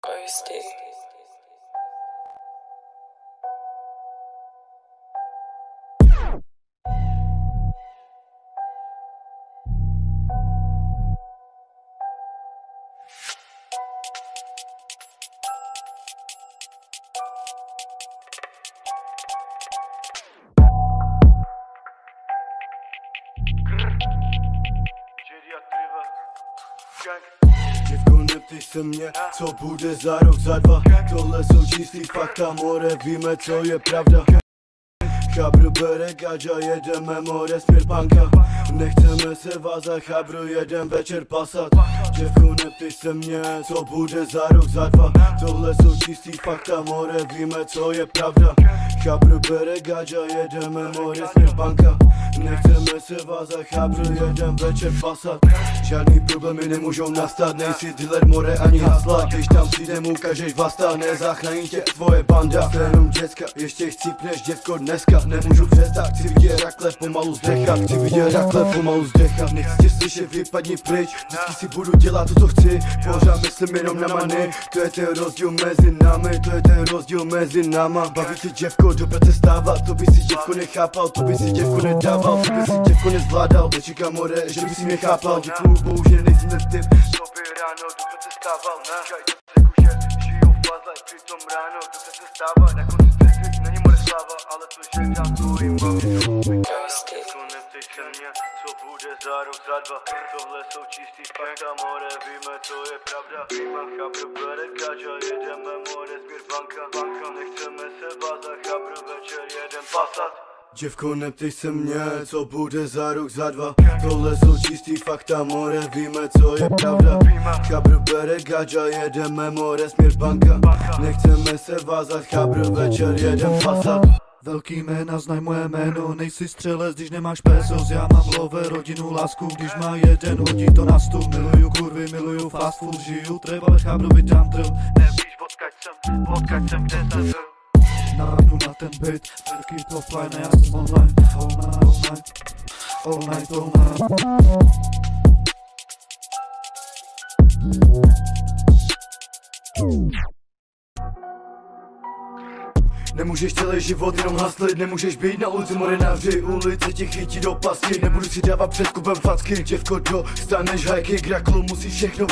Ghosty. Děvko, neptej se mě, co bude za rok, za dva. Tohle jsou čistý fakta, more, víme, co je pravda. Chabru bere gadža, jedeme more, směr panka. Nechceme se vázat, chabru, jedem večer pasat. Děvko, neptej se mě, co bude za rok, za dva. Tohle jsou čistý fakta, more, víme, co je pravda. Chabru bere gadža, jedeme more, směr panka. Nechceme se vázat, chabru, jedem večer pasat. Žádný problémy nemůžou nastat, nejsi dealer, more ani hasla. Když tam přijdem, ukážeš vlasta, nezachrání tě tvoje banda. Jenom děcka, ještě chcípneš, děvko, dneska nemůžu přestat, chci vidět rakle pomalu zdechat. Chci vidět rakle pomalu zdechat. Nechci tě slyšet, vypadni pryč, vždycky si budu dělat to, co chci. Pořád myslím jenom na many, to je ten rozdíl mezi námi, to je ten rozdíl mezi náma. Baví tě děvko, do práce stávat, to by si děvko nechápal, to by si děvko nedával, to by si děvko nezvládal. Nečekám, more, že by si mě chápal, děkuju bohu, že nejsi ten typ, co by ráno do práce stával. Říkaj do řeku, že žijou v puzzle, přitom ráno do práce stává. Na konci cesty není more sláva, ale to, že dám tvojím bavím. Děvko, neptej se mě, co bude za rok, za dva. Tohle jsou čistý fakta, more, víme, co je pravda. Víme, chabru bere gadža, jedeme more, směr banka. Nechceme se vázat, chabru, večer jedem pasat. Děvko, neptej se mě, co bude za rok, za dva. Tohle jsou čistý fakta, more, víme, co je pravda. Chabru bere gadža, jedeme more, směr banka. Nechceme se vázat, chabru, večer jedem pasat. Velký jména, znaj moje jméno, nejsi střelec, když nemáš pesos. Já mám love, rodinu, lásku, když má jeden, hodí to na stůl. Miluju kurvy, miluju fast food, žiju trebal, chábru, vydám drill. Nevíš, odkaď jsem, kde jsem byl. Navrhnu na ten byt, velký offline, já jsem online. All night. Nemůžeš celý život jenom haslit, nemůžeš být na ulici, more, navři ulice tě chytí do pasti. Nebudu si dávat před kupem facky, děvko, dostaneš hajky, kraklu, musíš všechno